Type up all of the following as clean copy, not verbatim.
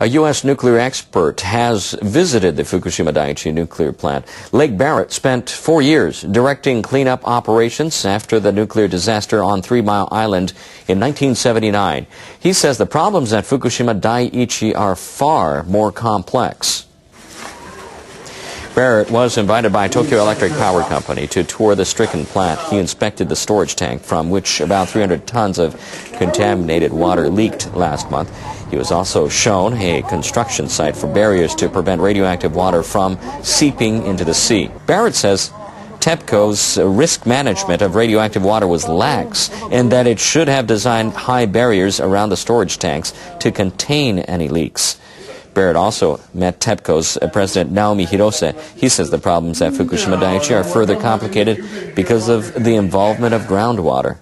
A U.S. nuclear expert has visited the Fukushima Daiichi nuclear plant. Lake Barrett spent 4 years directing cleanup operations after the nuclear disaster on 3 Mile Island in 1979. He says the problems at Fukushima Daiichi are far more complex. Barrett was invited by Tokyo Electric Power Company to tour the stricken plant. He inspected the storage tank from which about 300 tons of contaminated water leaked last month. He was also shown a construction site for barriers to prevent radioactive water from seeping into the sea. Barrett says TEPCO's risk management of radioactive water was lax and that it should have designed high barriers around the storage tanks to contain any leaks. Barrett also met TEPCO's President Naomi Hirose. He says the problems at Fukushima Daiichi are further complicated because of the involvement of groundwater.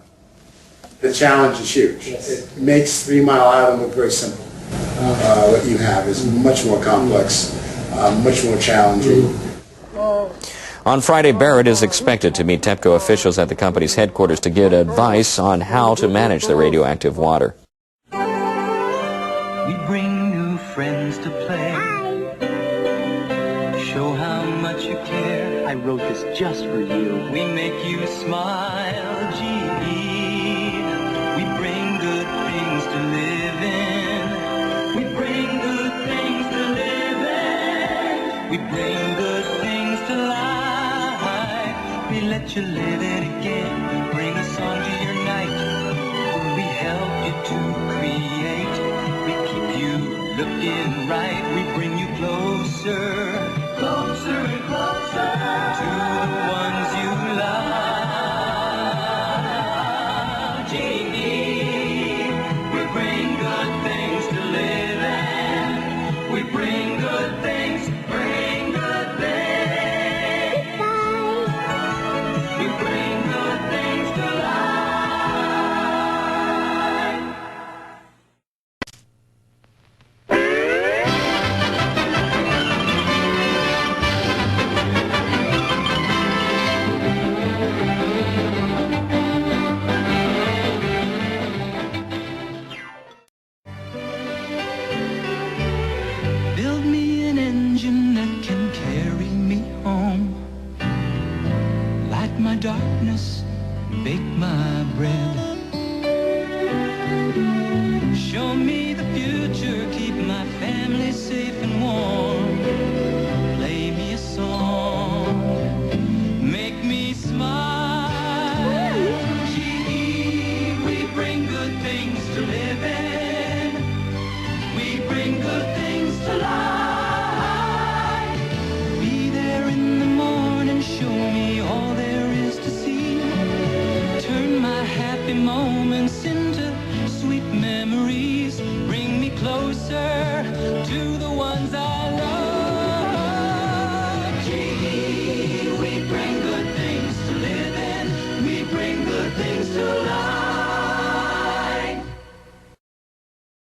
The challenge is huge. It makes 3 Mile Island look very simple. What you have is much more complex, much more challenging. On Friday, Barrett is expected to meet TEPCO officials at the company's headquarters to give advice on how to manage the radioactive water. We bring new friends to play. Show how much you care. I wrote this just for you. We make you smile, GE. We bring good things to live in. We bring good things to live in. We bring good things to life. We let you live it again. Bring a song to your night. We help you to create. We keep you looking right. We bring you closer, closer and closer to the ones you love. GE, we bring good things to live in. We bring good things, bring good things. We bring good things to life. Build me an engine that can carry me home. Light my darkness, bake my bread. Show me the future, keep my family safe and warm. Play me a song, make me smile. GE, we bring good things to live in. We bring good things to life. Be there in the morning, show me all there is to see. Turn my happy moments into sweet memories. Bring me closer to the ones I love. GE, we bring good things to live in. We bring good things to life.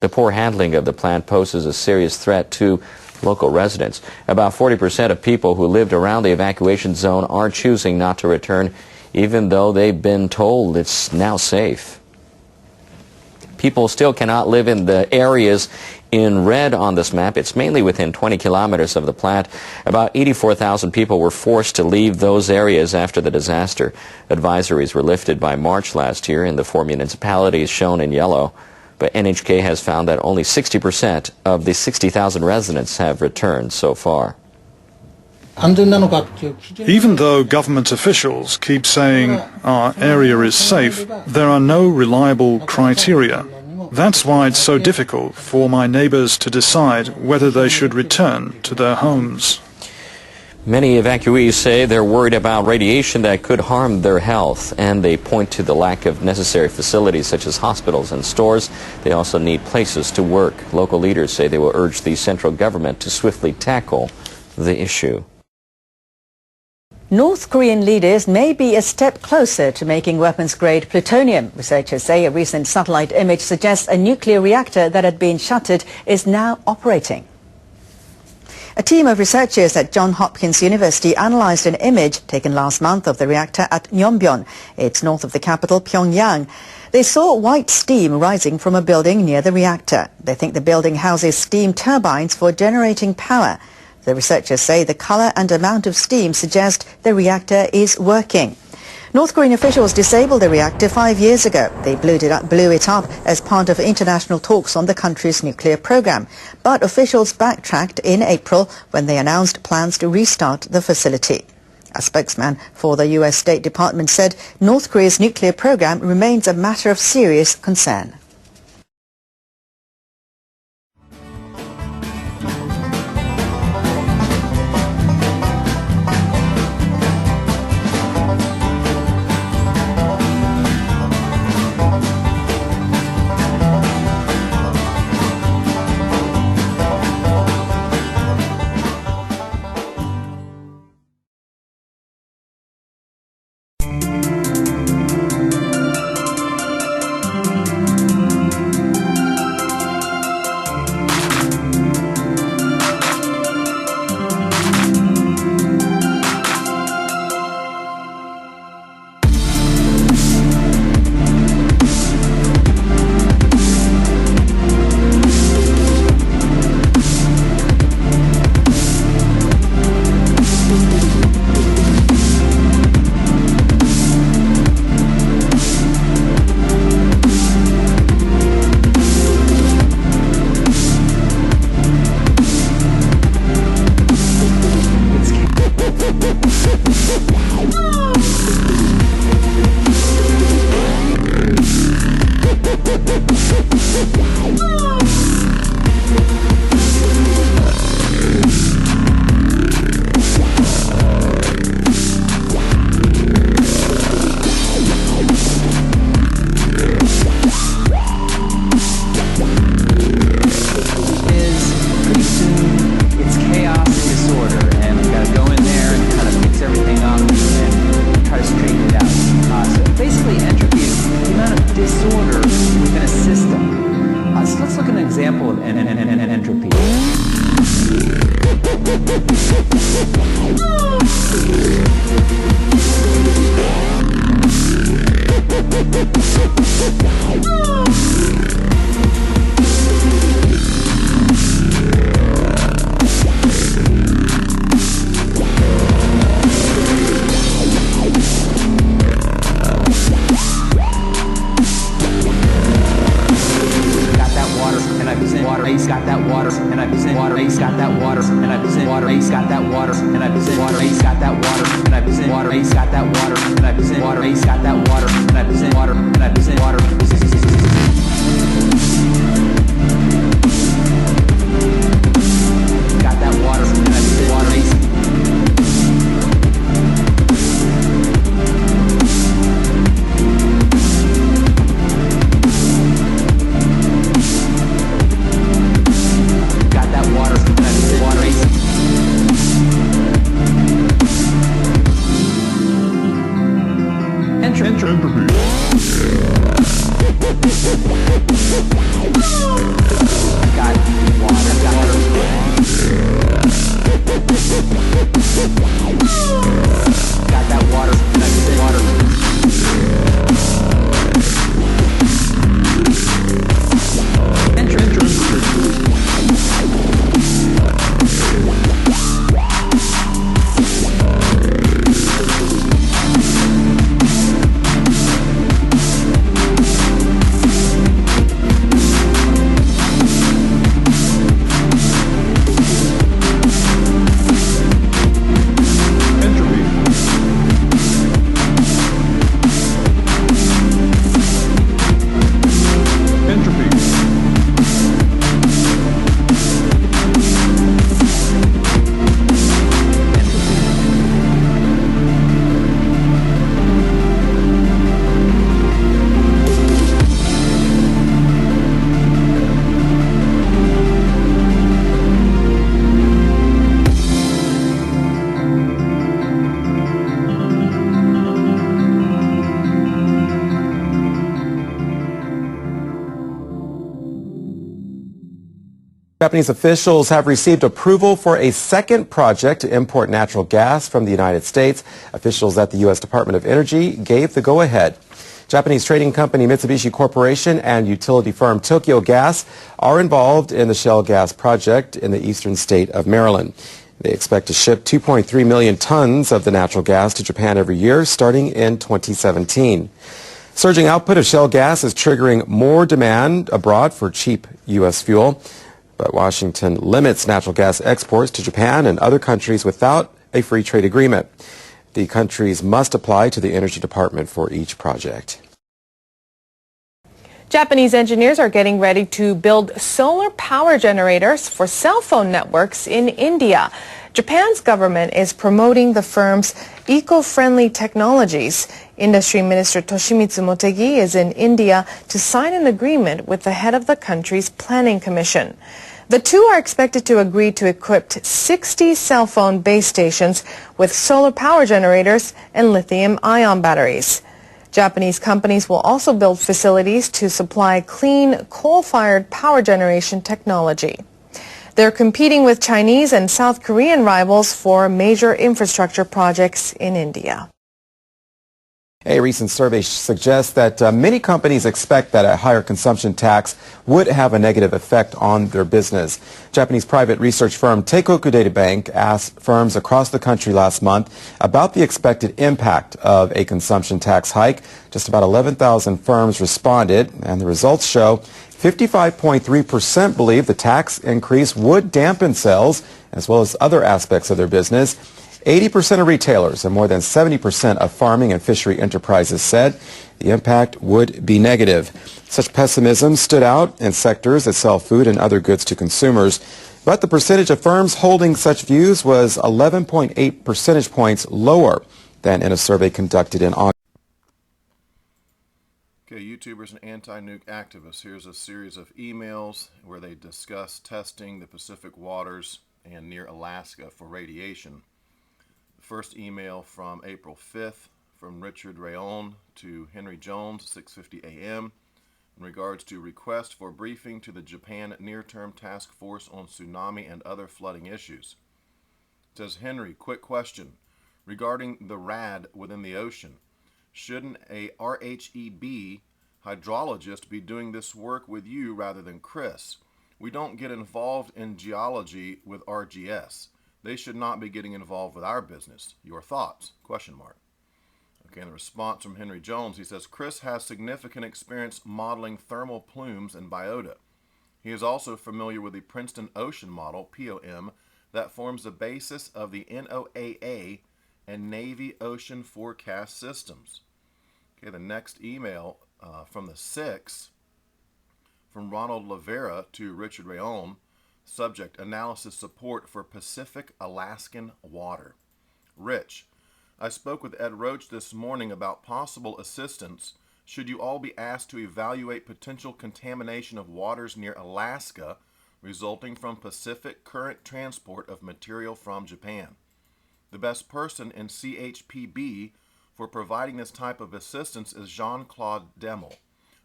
The poor handling of the plant poses a serious threat to local residents. About 40% of people who lived around the evacuation zone are choosing not to return, even though they've been told it's now safe. People still cannot live in the areas in red on this map. It's mainly within 20 kilometers of the plant. About 84,000 people were forced to leave those areas after the disaster. Advisories were lifted by March last year in the 4 municipalities shown in yellow. But NHK has found that only 60% of the 60,000 residents have returned so far. Even though government officials keep saying our area is safe, there are no reliable criteria. That's why it's so difficult for my neighbors to decide whether they should return to their homes. Many evacuees say they're worried about radiation that could harm their health, and they point to the lack of necessary facilities such as hospitals and stores. They also need places to work. Local leaders say they will urge the central government to swiftly tackle the issue. North Korean leaders may be a step closer to making weapons-grade plutonium. Researchers say a recent satellite image suggests a nuclear reactor that had been shuttered is now operating. A team of researchers at Johns Hopkins University analyzed an image taken last month of the reactor at Nyombyon. It's north of the capital, Pyongyang. They saw white steam rising from a building near the reactor. They think the building houses steam turbines for generating power. The researchers say the color and amount of steam suggest the reactor is working. North Korean officials disabled the reactor 5 years ago. They blew it up as part of international talks on the country's nuclear program. But officials backtracked in April when they announced plans to restart the facility. A spokesman for the U.S. State Department said North Korea's nuclear program remains a matter of serious concern. Japanese officials have received approval for a second project to import natural gas from the United States. Officials at the U.S. Department of Energy gave the go-ahead. Japanese trading company Mitsubishi Corporation and utility firm Tokyo Gas are involved in the shale gas project in the eastern state of Maryland. They expect to ship 2.3 million tons of the natural gas to Japan every year starting in 2017. Surging output of shale gas is triggering more demand abroad for cheap U.S. fuel, but Washington limits natural gas exports to Japan and other countries without a free trade agreement. The countries must apply to the Energy Department for each project. Japanese engineers are getting ready to build solar power generators for cell phone networks in India. Japan's government is promoting the firm's eco-friendly technologies. Industry Minister Toshimitsu Motegi is in India to sign an agreement with the head of the country's planning commission. The two are expected to agree to equip 60 cell phone base stations with solar power generators and lithium-ion batteries. Japanese companies will also build facilities to supply clean coal-fired power generation technology. They're competing with Chinese and South Korean rivals for major infrastructure projects in India. A recent survey suggests that many companies expect that a higher consumption tax would have a negative effect on their business. Japanese private research firm Teikoku Data Bank asked firms across the country last month about the expected impact of a consumption tax hike. Just about 11,000 firms responded, and the results show 55.3% believe the tax increase would dampen sales as well as other aspects of their business. 80% of retailers and more than 70% of farming and fishery enterprises said the impact would be negative. Such pessimism stood out in sectors that sell food and other goods to consumers, but the percentage of firms holding such views was 11.8 percentage points lower than in a survey conducted in August. Okay, YouTubers and anti-nuke activists. Here's a series of emails where they discuss testing the Pacific waters and near Alaska for radiation. First email from April 5th from Richard Rayon to Henry Jones, 6:50 a.m. in regards to request for briefing to the Japan Near-Term Task Force on Tsunami and Other Flooding Issues. It says, Henry, quick question regarding the RAD within the ocean. Shouldn't a RHEB hydrologist be doing this work with you rather than Chris? We don't get involved in geology with RGS. They should not be getting involved with our business. Your thoughts? Question mark. Okay, and the response from Henry Jones, he says, Chris has significant experience modeling thermal plumes and biota. He is also familiar with the Princeton Ocean Model, POM, that forms the basis of the NOAA and Navy Ocean Forecast Systems. Okay, the next email from the 6th, from Ronald Lavera to Richard Rayon, subject, analysis support for Pacific Alaskan water. Rich, I spoke with Ed Roach this morning about possible assistance should you all be asked to evaluate potential contamination of waters near Alaska resulting from Pacific current transport of material from Japan. The best person in CHPB for providing this type of assistance is Jean-Claude Demel.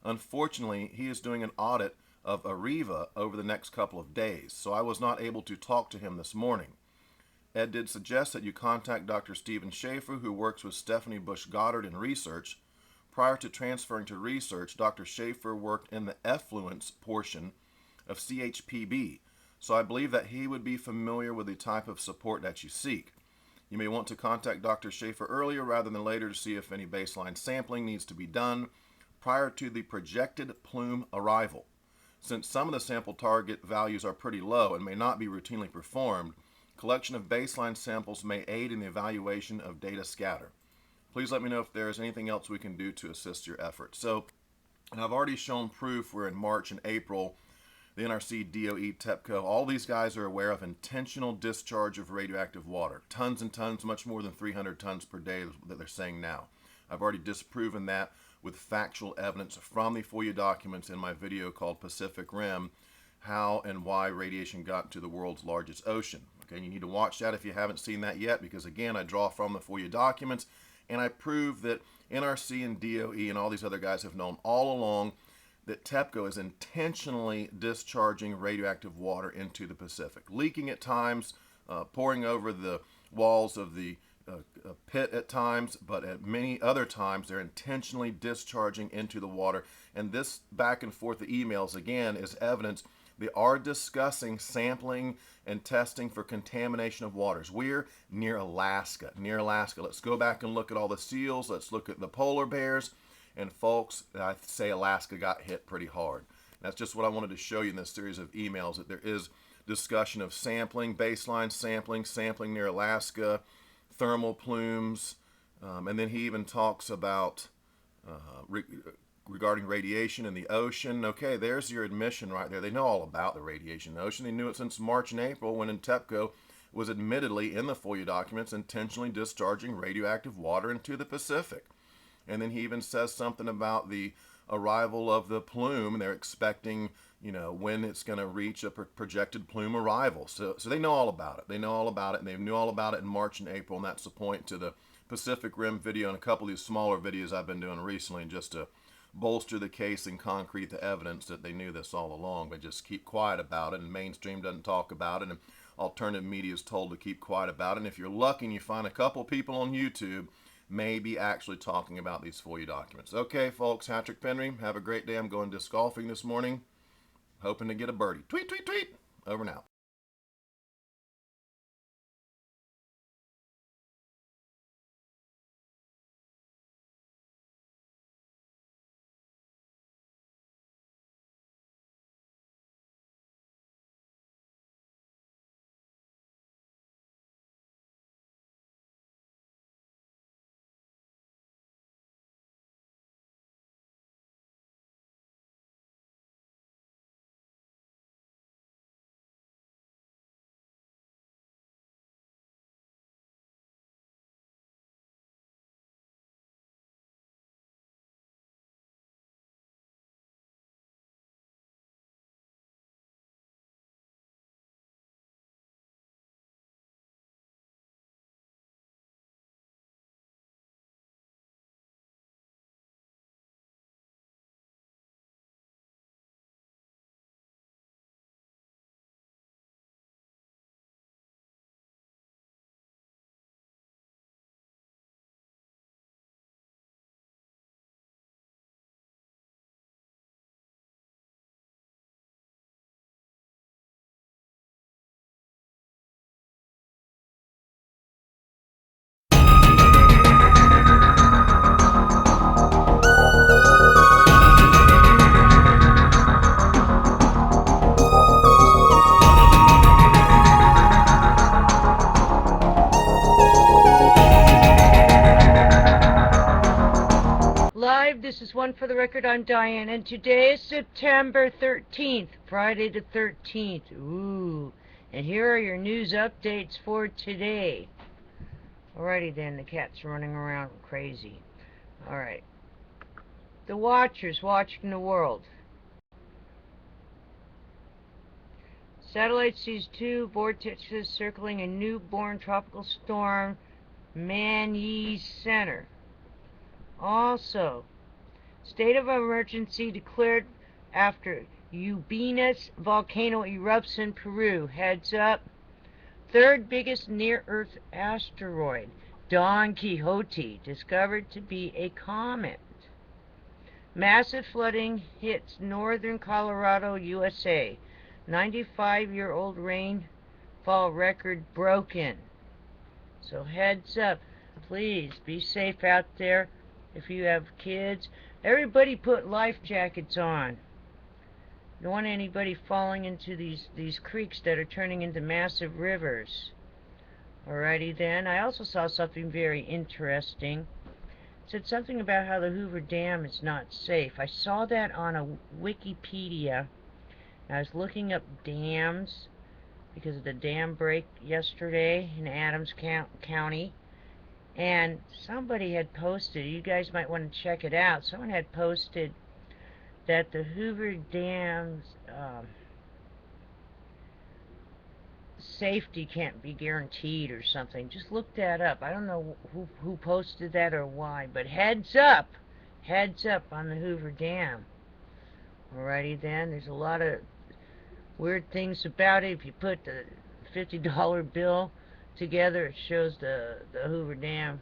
Unfortunately, he is doing an audit of Arriva over the next couple of days, so I was not able to talk to him this morning. Ed did suggest that you contact Dr. Stephen Schaefer, who works with Stephanie Bush Goddard in research. Prior to transferring to research, Dr. Schaefer worked in the effluence portion of CHPB, so I believe that he would be familiar with the type of support that you seek. You may want to contact Dr. Schaefer earlier rather than later to see if any baseline sampling needs to be done prior to the projected plume arrival. Since some of the sample target values are pretty low and may not be routinely performed, collection of baseline samples may aid in the evaluation of data scatter. Please let me know if there is anything else we can do to assist your efforts. So, and I've already shown proof where in March and April, the NRC, DOE, TEPCO, all these guys are aware of intentional discharge of radioactive water. Tons and tons, much more than 300 tons per day that they're saying now. I've already disproven that with factual evidence from the FOIA documents in my video called Pacific Rim, how and why radiation got to the world's largest ocean. Okay, you need to watch that if you haven't seen that yet, because again, I draw from the FOIA documents and I prove that NRC and DOE and all these other guys have known all along that TEPCO is intentionally discharging radioactive water into the Pacific, leaking at times, pouring over the walls of the a pit at times, but at many other times they're intentionally discharging into the water. And this back and forth of emails, again, is evidence they are discussing sampling and testing for contamination of waters. We're near Alaska. Near Alaska. Let's go back and look at all the seals. Let's look at the polar bears. And folks, I say Alaska got hit pretty hard. That's just what I wanted to show you in this series of emails, that there is discussion of sampling, baseline sampling, sampling near Alaska, thermal plumes, and then he even talks about regarding radiation in the ocean. Okay, there's your admission right there. They know all about the radiation in the ocean. They knew it since March and April, when TEPCO was admittedly in the FOIA documents intentionally discharging radioactive water into the Pacific. And then he even says something about the arrival of the plume, and they're expecting, you know, when it's going to reach a projected plume arrival. So they know all about it. They know all about it, and they knew all about it in March and April, and that's the point to the Pacific Rim video and a couple of these smaller videos I've been doing recently, just to bolster the case and concrete the evidence that they knew this all along, but just keep quiet about it, and mainstream doesn't talk about it, and alternative media is told to keep quiet about it. And if you're lucky and you find a couple people on YouTube maybe actually talking about these FOIA documents. Okay, folks, Patrick Penry, have a great day. I'm going disc golfing this morning, hoping to get a birdie. Tweet, tweet, tweet. Over now. Live, this is One for the Record. I'm Diane, and today is September 13th, Friday the 13th. Ooh, and here are your news updates for today. Alrighty then, the cat's running around crazy. Alright. The Watchers watching the world. Satellite sees two vortexes circling a newborn tropical storm, Manyi Center. Also, state of emergency declared after Ubinas volcano erupts in Peru. Heads up. Third biggest near-Earth asteroid, Don Quixote, discovered to be a comet. Massive flooding hits northern Colorado, USA. 95-year-old rainfall record broken. So heads up. Please be safe out there. If you have kids, everybody put life jackets on. Don't want anybody falling into these creeks that are turning into massive rivers. Alrighty then. I also saw something very interesting. It said something about how the Hoover Dam is not safe. I saw that on a Wikipedia. I was looking up dams because of the dam break yesterday in Adams County. And somebody had posted, you guys might want to check it out, someone had posted that the Hoover Dam's safety can't be guaranteed or something. Just look that up. I don't know who posted that or why, but heads up on the Hoover Dam. Alrighty then, there's a lot of weird things about it. If you put the $50 bill together, it shows the Hoover Dam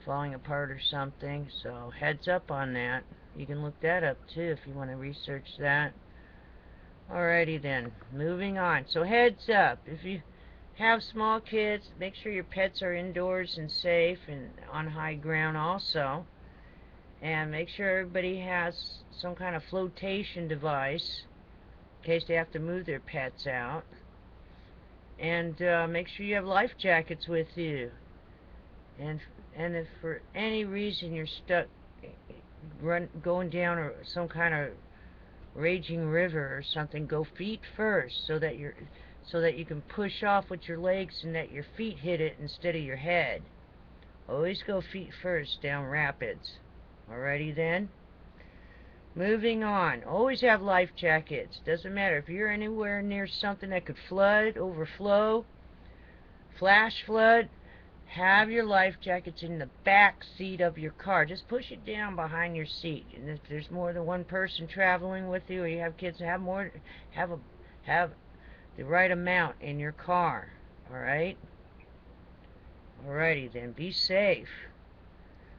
falling apart or something. So heads up on that. You can look that up too if you want to research that. Alrighty then, moving on. So heads up, if you have small kids, make sure your pets are indoors and safe and on high ground also. And make sure everybody has some kind of flotation device in case they have to move their pets out. And make sure you have life jackets with you. And if for any reason you're stuck going down or some kind of raging river or something, go feet first so that you can push off with your legs and that your feet hit it instead of your head. Always go feet first down rapids. Alrighty then. Moving on. Always have life jackets. Doesn't matter if you're anywhere near something that could flood, overflow, flash flood. Have your life jackets in the back seat of your car. Just push it down behind your seat. And if there's more than one person traveling with you, or you have kids, have the right amount in your car. All right. Alrighty then. Be safe.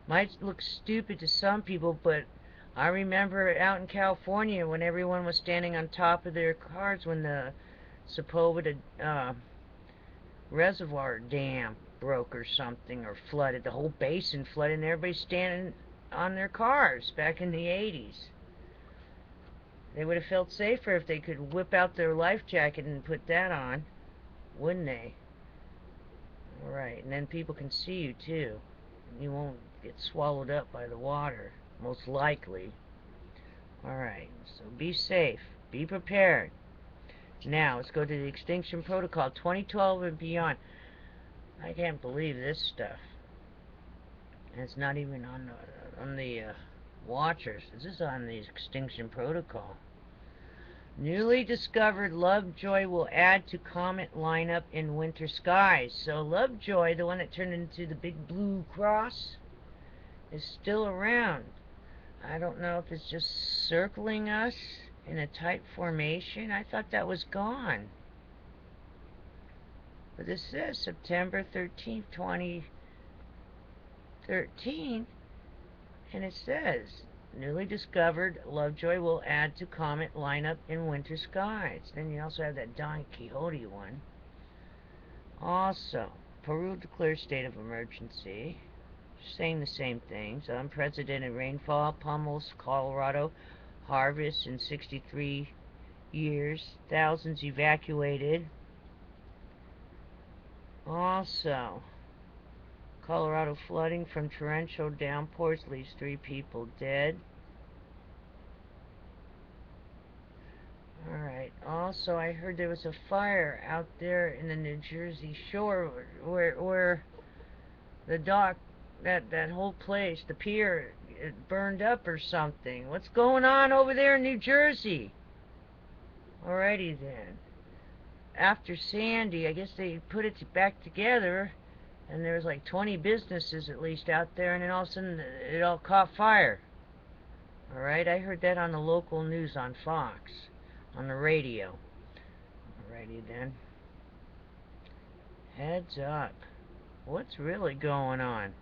Might look stupid to some people, but I remember out in California when everyone was standing on top of their cars when the supposed reservoir dam broke or something, or flooded. The whole basin flooded and everybody standing on their cars back in the 80s. They would have felt safer if they could whip out their life jacket and put that on, wouldn't they? Alright, and then people can see you too. You won't get swallowed up by the water, most likely. Alright, so be safe, be prepared. Now, let's go to the Extinction Protocol 2012 and beyond. I can't believe this stuff. And it's not even on the watchers. This is on the Extinction Protocol. Newly discovered Lovejoy will add to comet lineup in winter skies. So Lovejoy, the one that turned into the big blue cross, is still around. I don't know if it's just circling us in a tight formation. I thought that was gone. But this says September 13th, 2013, and it says, newly discovered Lovejoy will add to comet lineup in winter skies. Then you also have that Don Quixote one. Also, Peru declares state of emergency. Saying the same things. Unprecedented rainfall pummels Colorado. Harvest in 63 years. Thousands evacuated. Also, Colorado flooding from torrential downpours leaves 3 people dead. Alright, also I heard there was a fire out there in the New Jersey shore where the dock, that whole place, the pier, it burned up or something. What's going on over there in New Jersey? Alrighty then. After Sandy, I guess they put it back together, and there was like 20 businesses at least out there, and then all of a sudden it all caught fire. Alright, I heard that on the local news on Fox, on the radio. Alrighty then. Heads up. What's really going on?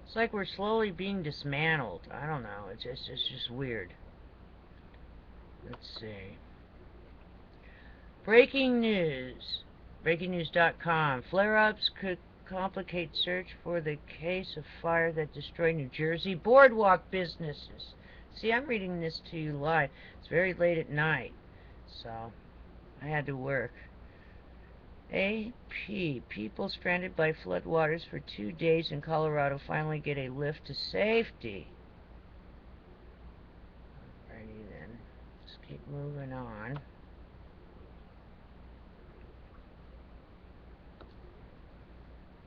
It's like we're slowly being dismantled. I don't know, it's just weird. Let's see. Breaking news. BreakingNews.com. Flare-ups could complicate search for the case of fire that destroyed New Jersey boardwalk businesses. See, I'm reading this to you live. It's very late at night, so I had to work. AP. People stranded by floodwaters for 2 days in Colorado finally get a lift to safety. Alrighty then. Let's keep moving on.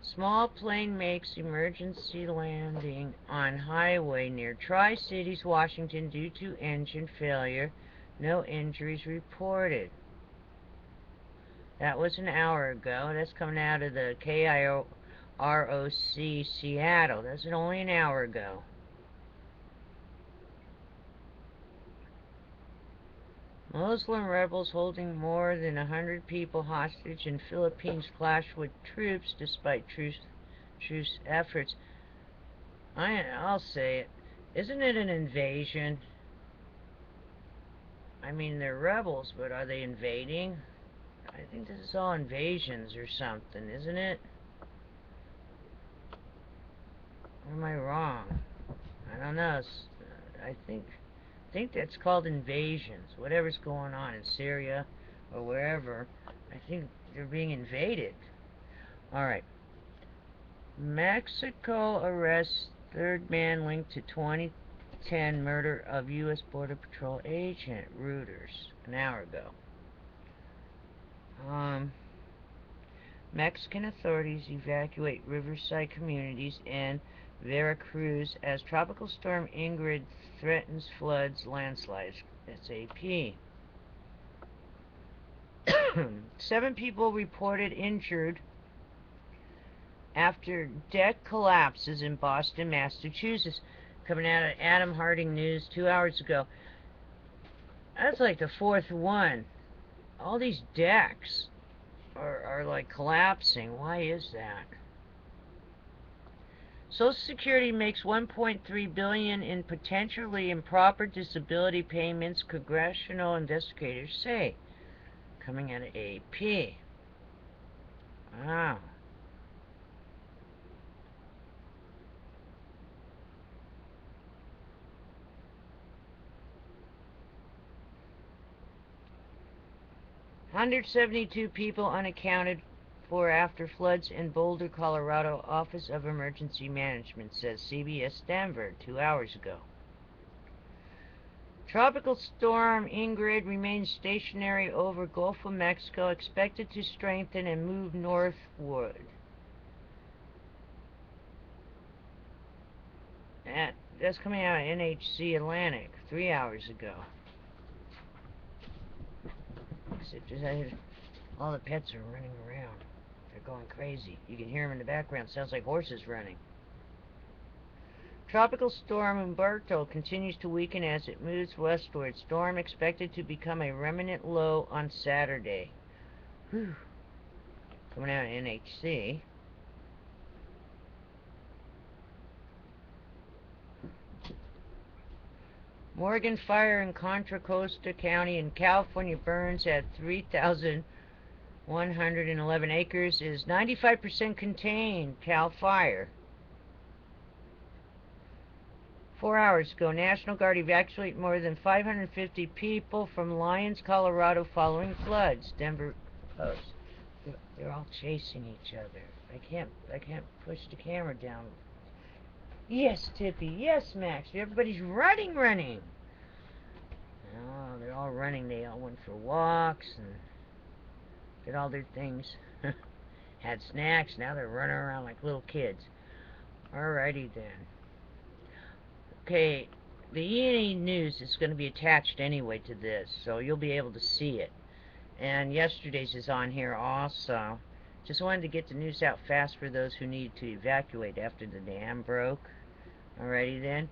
Small plane makes emergency landing on highway near Tri-Cities, Washington due to engine failure. No injuries reported. That was an hour ago. That's coming out of the KIROC Seattle. That's only an hour ago. Muslim rebels holding more than 100 people hostage in Philippines clash with troops despite truce efforts. I'll say it. Isn't it an invasion? I mean, they're rebels, but are they invading? I think this is all invasions or something, isn't it? Or am I wrong? I don't know. I think that's called invasions. Whatever's going on in Syria or wherever, I think they're being invaded. All right. Mexico arrests third man linked to 2010 murder of U.S. Border Patrol agent. Reuters, an hour ago. Mexican authorities evacuate riverside communities in Veracruz as Tropical Storm Ingrid threatens floods, landslides. SAP. 7 people reported injured after deck collapses in Boston, Massachusetts. Coming out of Adam Harding News 2 hours ago. That's like the 4th one. All these decks are like collapsing. Why is that? Social Security makes $1.3 billion in potentially improper disability payments, congressional investigators say. Coming out of AP. Wow. $172 people unaccounted for after floods in Boulder, Colorado. Office of Emergency Management says CBS Denver 2 hours ago. Tropical storm Ingrid remains stationary over Gulf of Mexico, expected to strengthen and move northward. That's coming out of NHC Atlantic 3 hours ago. All the pets are running around. They're going crazy. You can hear them in the background. Sounds like horses running. Tropical storm Umberto continues to weaken as it moves westward. Storm expected to become a remnant low on Saturday. Whew. Coming out of NHC. Morgan fire in Contra Costa County in California burns at 3,111 acres is 95% contained. Cal Fire. 4 hours ago, National Guard evacuated more than 550 people from Lyons, Colorado following floods. Denver Post. They're all chasing each other. I can't push the camera down. Yes, Tippy. Yes, Max. Everybody's running. Oh, they're all running. They all went for walks and did all their things. Had snacks. Now they're running around like little kids. Alrighty then. Okay, the E&E News is going to be attached anyway to this, so you'll be able to see it. And yesterday's is on here also. Just wanted to get the news out fast for those who need to evacuate after the dam broke. Alrighty then.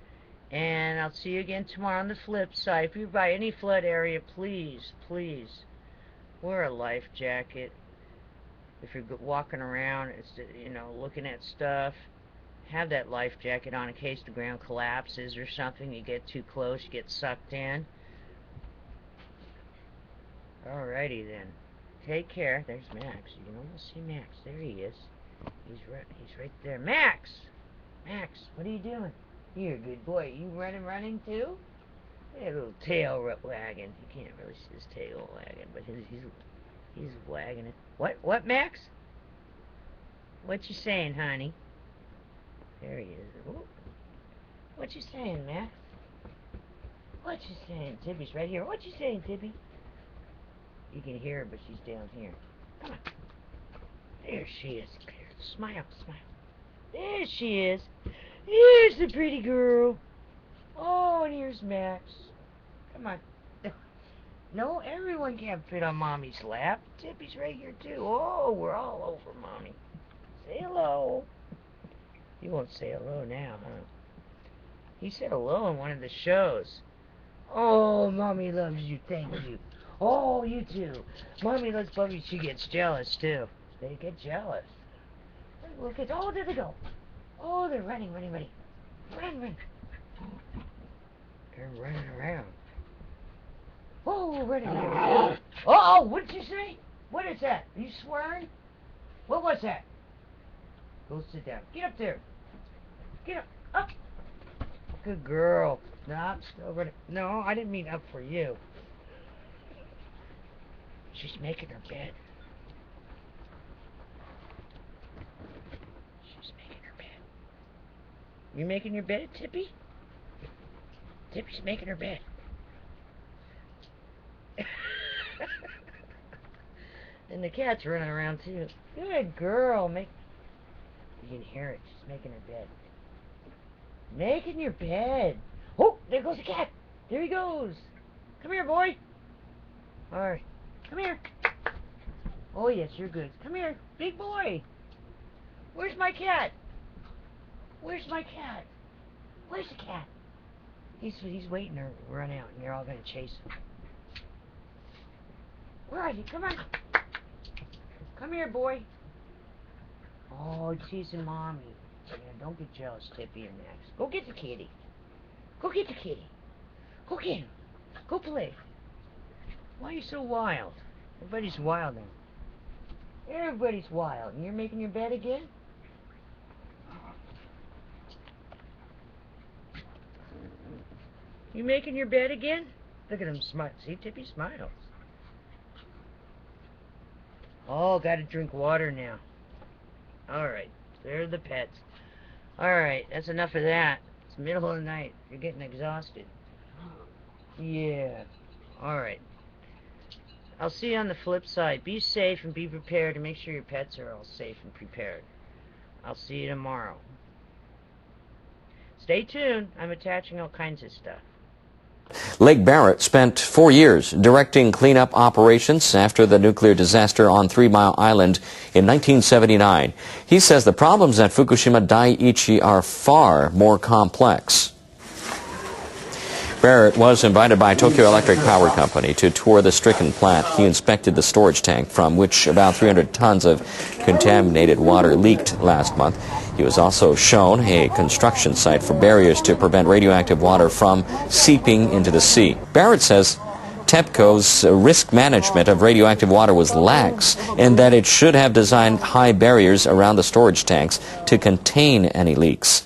And I'll see you again tomorrow on the flip side. If you're by any flood area, please wear a life jacket. If you're walking around, looking at stuff, have that life jacket on in case the ground collapses or something. You get too close, you get sucked in. Alrighty then. Take care. There's Max. You can almost see Max. There he is. He's right there. Max! Max, what are you doing? You're a good boy. You running too? That little tail wagging. You can't really see his tail wagging, but he's wagging it. What, Max? What you saying, honey? There he is. Ooh. What you saying, Max? What you saying? Tippy's right here. What you saying, Tippy? You can hear her, but she's down here. Come on. There she is. Smile. There she is. Here's the pretty girl. Oh, and here's Max. Come on. No, everyone can't fit on Mommy's lap. Tippy's right here, too. Oh, we're all over Mommy. Say hello. You won't say hello now, huh? He said hello in one of the shows. Oh, Mommy loves you. Thank you. Oh, you too. Mommy lets puppies. She gets jealous too. They get jealous. Look at. Oh, there they go. Oh, they're running. Run. They're running around. Oh, running. Oh, what did you say? What is that? Are you swearing? What was that? Go sit down. Get up there. Get up. Up. Good girl. No, I'm still running. No, I didn't mean up for you. She's making her bed. She's making her bed. You making your bed, Tippy? Tippy's making her bed. And the cat's running around too. Good girl. You can hear it. She's making her bed. Making your bed. Oh, there goes the cat. There he goes. Come here, boy. All right. Come here. Oh, yes, you're good. Come here, big boy. Where's my cat? Where's my cat? Where's the cat? He's waiting to run out, and you're all going to chase him. Where are you? Come on. Come here, boy. Oh, chasing mommy. Yeah, don't get jealous, Tippy or Max. Go get the kitty. Go get the kitty. Go get him. Go play. Why are you so wild? Everybody's wild now. Everybody's wild. And you're making your bed again? You making your bed again? Look at him smile. See, Tippy smiles. Oh, gotta drink water now. Alright, there are the pets. Alright, that's enough of that. It's the middle of the night. You're getting exhausted. Yeah. Alright. I'll see you on the flip side. Be safe and be prepared to make sure your pets are all safe and prepared. I'll see you tomorrow. Stay tuned. I'm attaching all kinds of stuff. Lake Barrett spent 4 years directing cleanup operations after the nuclear disaster on 3 Mile Island in 1979. He says the problems at Fukushima Daiichi are far more complex. Barrett was invited by Tokyo Electric Power Company to tour the stricken plant. He inspected the storage tank from which about 300 tons of contaminated water leaked last month. He was also shown a construction site for barriers to prevent radioactive water from seeping into the sea. Barrett says TEPCO's risk management of radioactive water was lax and that it should have designed high barriers around the storage tanks to contain any leaks.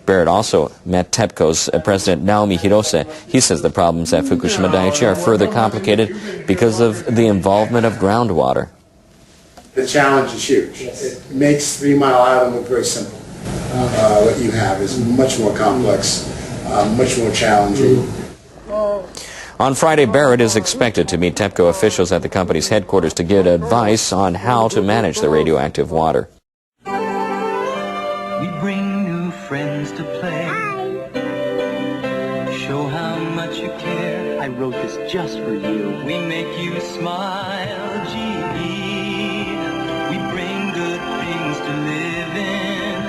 Barrett also met TEPCO's President Naomi Hirose. He says the problems at Fukushima Daiichi are further complicated because of the involvement of groundwater. The challenge is huge. It makes 3 Mile Island look very simple. What you have is much more complex, much more challenging. On Friday, Barrett is expected to meet TEPCO officials at the company's headquarters to give advice on how to manage the radioactive water. We bring new friends to play. Show how much you care. I wrote this just for you. We make you smile, gee. We bring good things to live in.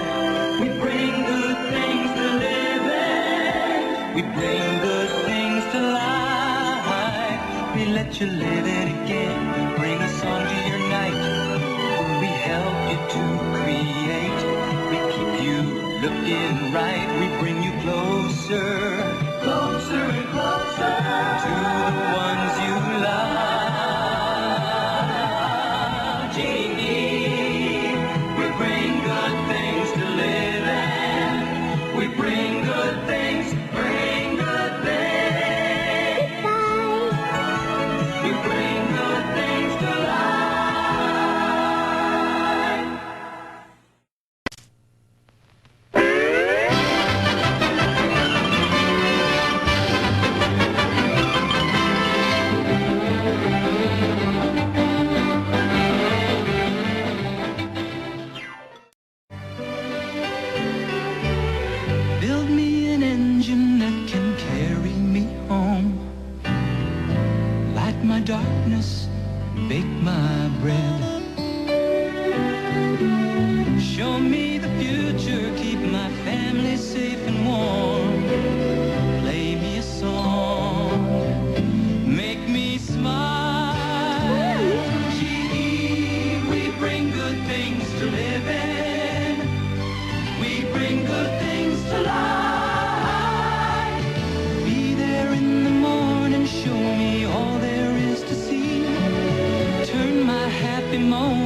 We bring good things to live in. We bring good things to life. We let you live it again. Bring a song to your night. We help you to create. Looking right, we bring you closer, closer and closer to the ones you love. Genie, we bring good things to live in. We bring good things, bring good things. We bring good things to life.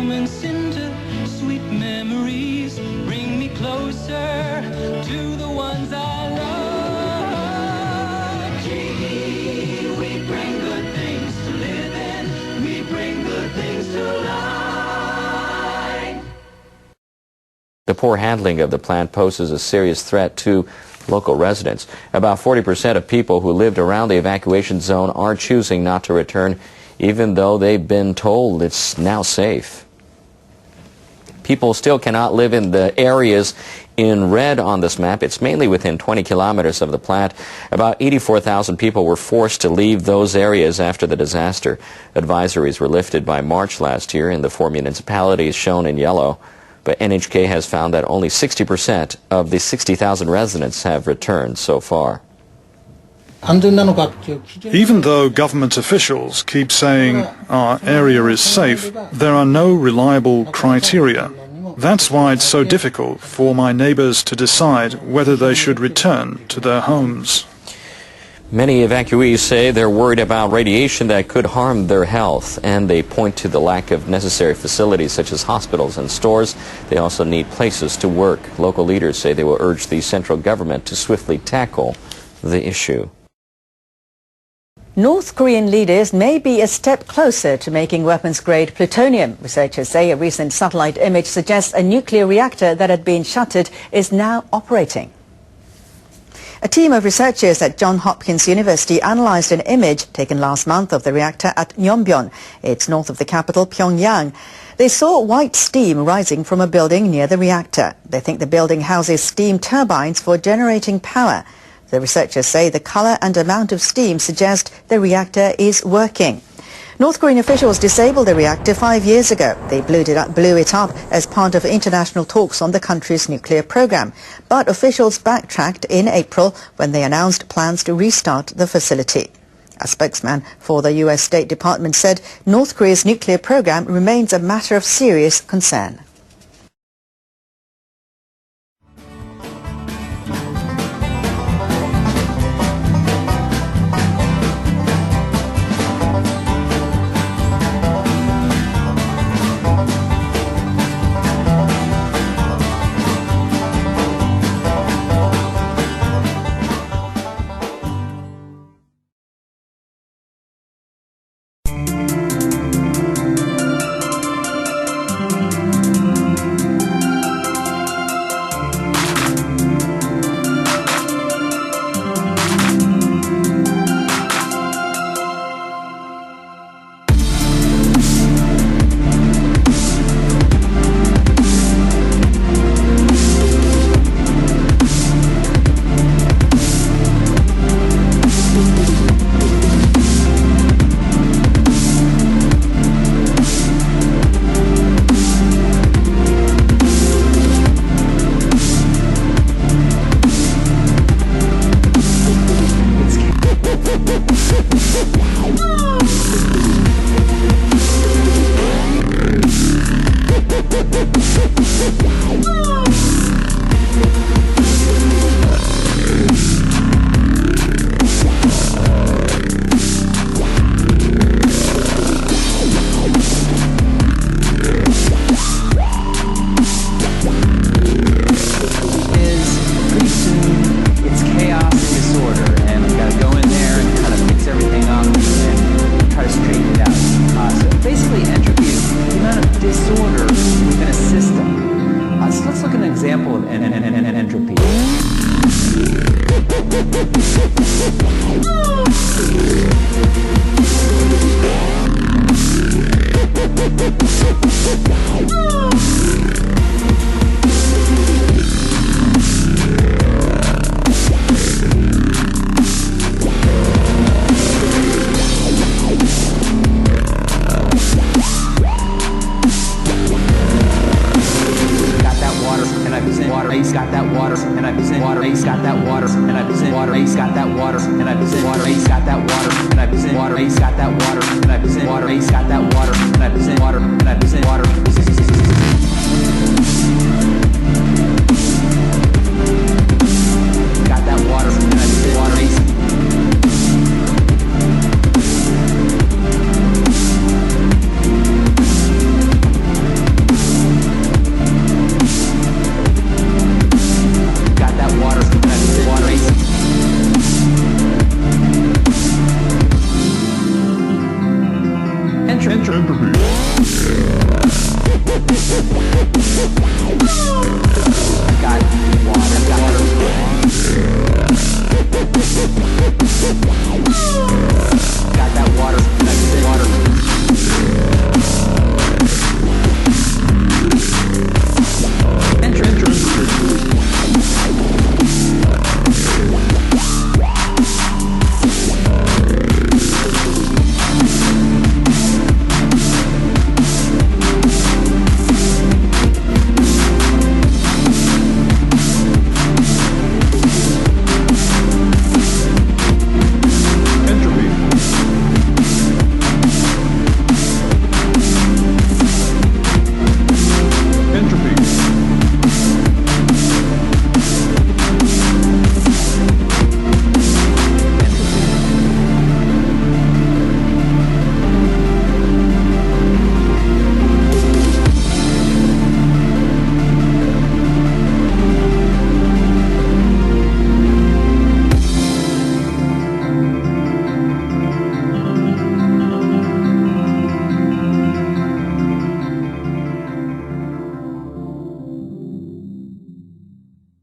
human cinder, sweet memories bring me closer to the ones I love. Gee, we bring good things to live in, we bring good things to life. The poor handling of the plant poses a serious threat to local residents. About 40% of people who lived around the evacuation zone are choosing not to return, even though they've been told it's now safe. People still cannot live in the areas in red on this map. It's mainly within 20 kilometers of the plant. About 84,000 people were forced to leave those areas after the disaster. Advisories were lifted by March last year in the 4 municipalities shown in yellow. But NHK has found that only 60% of the 60,000 residents have returned so far. Even though government officials keep saying our area is safe, there are no reliable criteria. That's why it's so difficult for my neighbors to decide whether they should return to their homes. Many evacuees say they're worried about radiation that could harm their health, and they point to the lack of necessary facilities such as hospitals and stores. They also need places to work. Local leaders say they will urge the central government to swiftly tackle the issue. North Korean leaders may be a step closer to making weapons-grade plutonium. Researchers say a recent satellite image suggests a nuclear reactor that had been shuttered is now operating. A team of researchers at Johns Hopkins University analyzed an image taken last month of the reactor at Yeongbyon. It's north of the capital, Pyongyang. They saw white steam rising from a building near the reactor. They think the building houses steam turbines for generating power. The researchers say the color and amount of steam suggest the reactor is working. North Korean officials disabled the reactor 5 years ago. They blew it up as part of international talks on the country's nuclear program. But officials backtracked in April when they announced plans to restart the facility. A spokesman for the U.S. State Department said North Korea's nuclear program remains a matter of serious concern.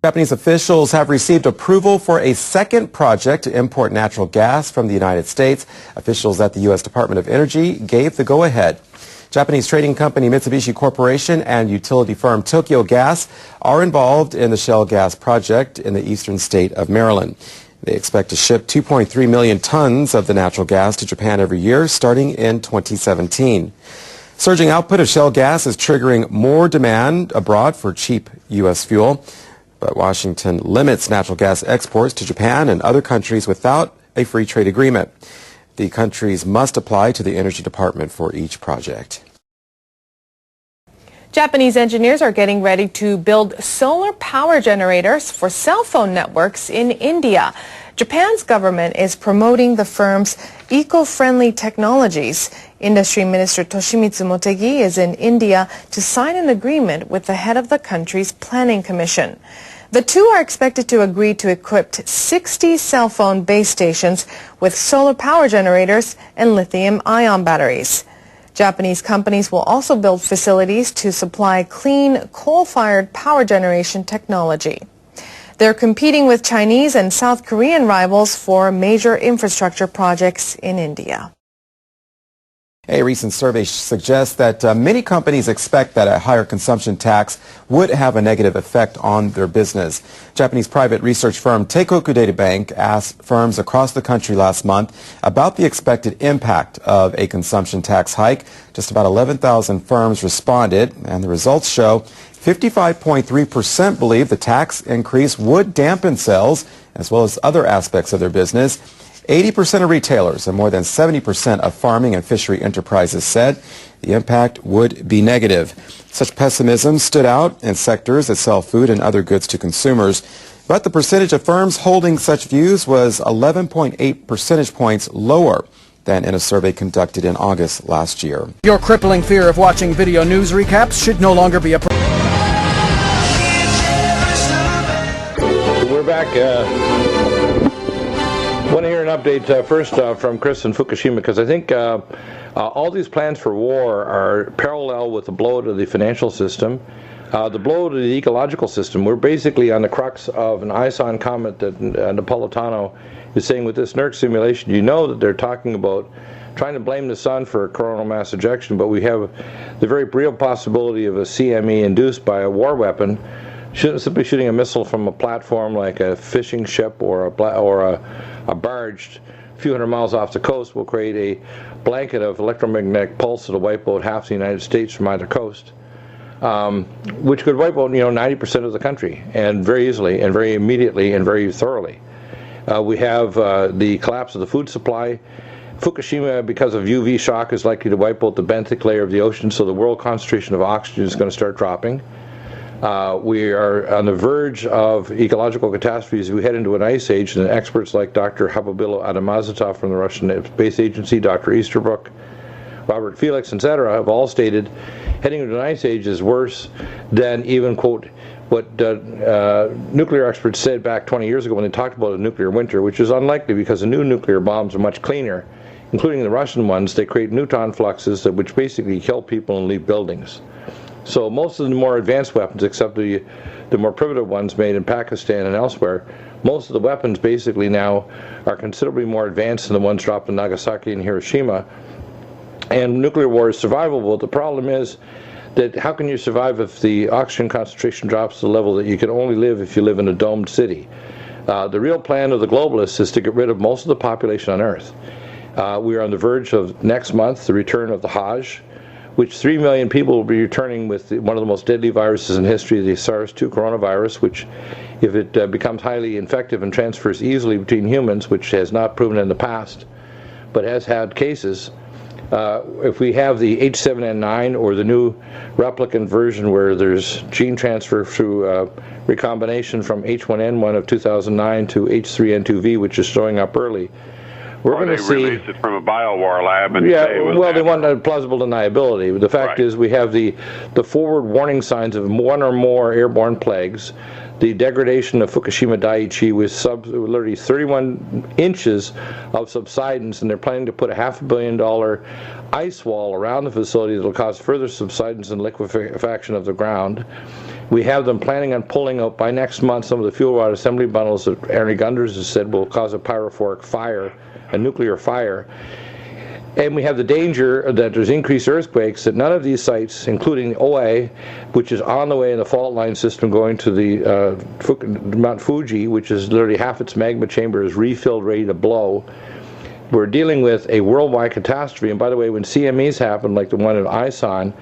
Japanese officials have received approval for a second project to import natural gas from the United States. Officials at the U.S. Department of Energy gave the go-ahead. Japanese trading company Mitsubishi Corporation and utility firm Tokyo Gas are involved in the shale gas project in the eastern state of Maryland. They expect to ship 2.3 million tons of the natural gas to Japan every year starting in 2017. Surging output of shale gas is triggering more demand abroad for cheap U.S. fuel. But Washington limits natural gas exports to Japan and other countries without a free trade agreement. The countries must apply to the Energy Department for each project. Japanese engineers are getting ready to build solar power generators for cell phone networks in India. Japan's government is promoting the firm's eco-friendly technologies. Industry Minister Toshimitsu Motegi is in India to sign an agreement with the head of the country's planning commission. The two are expected to agree to equip 60 cell phone base stations with solar power generators and lithium-ion batteries. Japanese companies will also build facilities to supply clean coal-fired power generation technology. They're competing with Chinese and South Korean rivals for major infrastructure projects in India. A recent survey suggests that many companies expect that a higher consumption tax would have a negative effect on their business. Japanese private research firm Teikoku Data Bank asked firms across the country last month about the expected impact of a consumption tax hike. Just about 11,000 firms responded, and the results show 55.3% believe the tax increase would dampen sales as well as other aspects of their business. 80% of retailers and more than 70% of farming and fishery enterprises said the impact would be negative. Such pessimism stood out in sectors that sell food and other goods to consumers. But the percentage of firms holding such views was 11.8 percentage points lower than in a survey conducted in August last year. Your crippling fear of watching video news recaps should no longer be a problem. We're back. I want to hear an update first from Chris in Fukushima, because I think all these plans for war are parallel with the blow to the financial system, the blow to the ecological system. We're basically on the crux of an ISON comment that Napolitano is saying with this NERC simulation. You know that they're talking about trying to blame the sun for coronal mass ejection, but we have the very real possibility of a CME induced by a war weapon. Simply shooting a missile from a platform like a fishing ship or a barge a few hundred miles off the coast will create a blanket of electromagnetic pulse that'll wipe out half the United States from either coast, which could wipe out 90% of the country, and very easily and very immediately and very thoroughly. We have the collapse of the food supply. Fukushima, because of UV shock, is likely to wipe out the benthic layer of the ocean, so the world concentration of oxygen is going to start dropping. We are on the verge of ecological catastrophes. We head into an ice age, and experts like Dr. Habibullah Adamazatov from the Russian Space Agency, Dr. Easterbrook, Robert Felix, etc., have all stated heading into an ice age is worse than even, quote, what nuclear experts said back 20 years ago when they talked about a nuclear winter, which is unlikely because the new nuclear bombs are much cleaner, including the Russian ones. They create neutron fluxes which basically kill people and leave buildings. So most of the more advanced weapons, except the more primitive ones made in Pakistan and elsewhere, most of the weapons basically now are considerably more advanced than the ones dropped in Nagasaki and Hiroshima. And nuclear war is survivable. The problem is that how can you survive if the oxygen concentration drops to the level that you can only live if you live in a domed city? The real plan of the globalists is to get rid of most of the population on Earth. We are on the verge of next month the return of the Hajj, which 3 million people will be returning with one of the most deadly viruses in history, the SARS-2 coronavirus, which if it becomes highly infective and transfers easily between humans, which has not proven in the past, but has had cases, if we have the H7N9 or the new replicant version where there's gene transfer through recombination from H1N1 of 2009 to H3N2V, which is showing up early, we're going to see. They released it from a BioWar lab and they want a plausible deniability. The fact is we have the forward warning signs of one or more airborne plagues. The degradation of Fukushima Daiichi with literally 31 inches of subsidence, and they're planning to put a $500 million ice wall around the facility that will cause further subsidence and liquefaction of the ground. We have them planning on pulling out by next month some of the fuel rod assembly bundles that Ernie Gunders has said will cause a pyrophoric fire, a nuclear fire. And we have the danger that there's increased earthquakes, that none of these sites, including OA, which is on the way in the fault line system going to the Mount Fuji, which is literally half its magma chamber is refilled, ready to blow. We're dealing with a worldwide catastrophe. And by the way, when CMEs happen, like the one at ISON,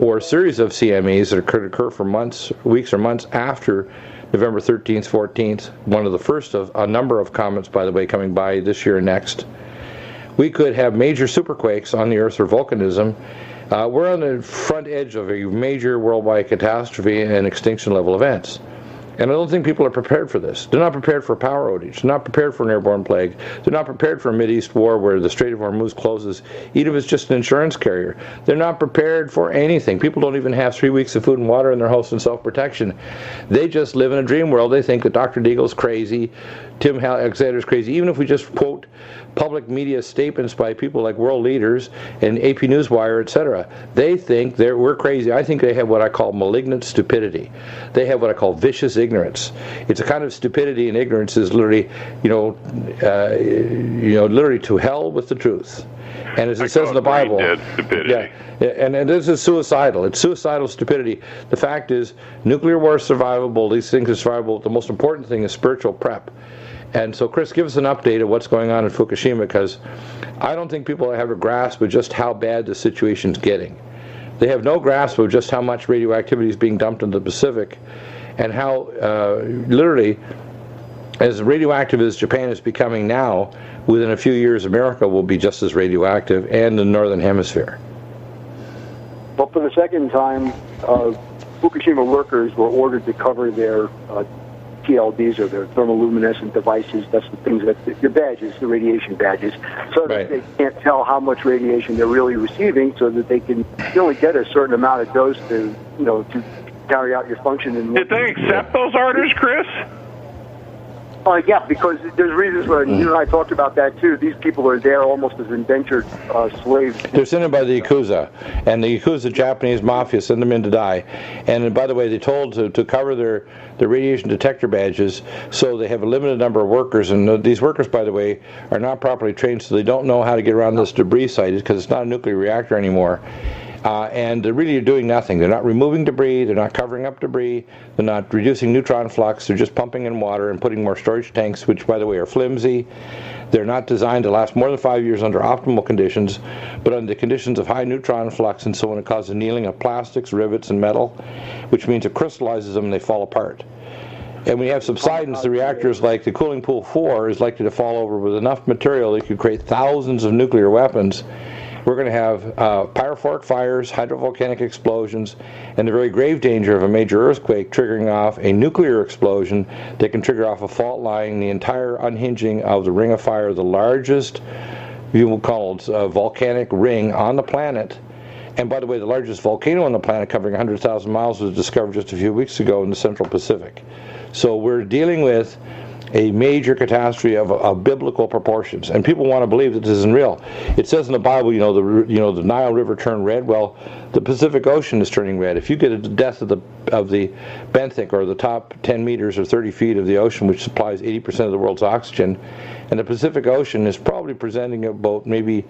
or a series of CMEs that could occur for months, weeks or months after November 13th, 14th, one of the first of a number of comets, by the way, coming by this year and next, we could have major superquakes on the Earth or volcanism. We're on the front edge of a major worldwide catastrophe and extinction level events. And I don't think people are prepared for this. They're not prepared for a power outage. They're not prepared for an airborne plague. They're not prepared for a Mideast war where the Strait of Hormuz closes, even if it's just an insurance carrier. They're not prepared for anything. People don't even have 3 weeks of food and water in their house and self-protection. They just live in a dream world. They think that Dr. Deagle's crazy, Tim Alexander's crazy. Even if we just quote public media statements by people like world leaders and AP Newswire, etc., they think we're crazy. I think they have what I call malignant stupidity. They have what I call vicious ignorance. It's a kind of stupidity, and ignorance is literally, literally to hell with the truth. And as it says in the Bible, and this is suicidal. It's suicidal stupidity. The fact is, nuclear war is survivable. These things are survivable. The most important thing is spiritual prep. And so, Chris, give us an update of what's going on in Fukushima, because I don't think people have a grasp of just how bad the situation's getting. They have no grasp of just how much radioactivity is being dumped into the Pacific, and how literally, as radioactive as Japan is becoming now, within a few years America will be just as radioactive, and the Northern Hemisphere. Well, for the second time, Fukushima workers were ordered to cover their TLDs, or their thermoluminescent devices. That's the things that your badges, the radiation badges, so that they can't tell how much radiation they're really receiving, so that they can only get a certain amount of dose to carry out your function. Did they accept those orders, Chris? Yeah, because there's reasons why you and I talked about that too. These people are there almost as indentured slaves. They're sent in by the Yakuza, and the Yakuza Japanese mafia send them in to die. And by the way, they're told to cover their radiation detector badges, so they have a limited number of workers. And these workers, by the way, are not properly trained, so they don't know how to get around this debris site, because it's not a nuclear reactor anymore. And they're really doing nothing. They're not removing debris, they're not covering up debris, they're not reducing neutron flux, they're just pumping in water and putting more storage tanks, which, by the way, are flimsy. They're not designed to last more than 5 years under optimal conditions, but under conditions of high neutron flux, and so when it causes annealing of plastics, rivets, and metal, which means it crystallizes them and they fall apart. And when you have subsidence, the reactors like the Cooling Pool 4 is likely to fall over with enough material that could create thousands of nuclear weapons. We're going to have pyrophoric fires, hydrovolcanic explosions, and the very grave danger of a major earthquake triggering off a nuclear explosion that can trigger off a fault line, the entire unhinging of the Ring of Fire, the largest, you will call it, volcanic ring on the planet. And by the way, the largest volcano on the planet, covering 100,000 miles, was discovered just a few weeks ago in the Central Pacific. So we're dealing with a major catastrophe of biblical proportions, and people want to believe that this isn't real. It says in the Bible, the Nile River turned red. Well, the Pacific Ocean is turning red. If you get a death of the benthic, or the top 10 meters or 30 feet of the ocean, which supplies 80% of the world's oxygen, and the Pacific Ocean is probably presenting about maybe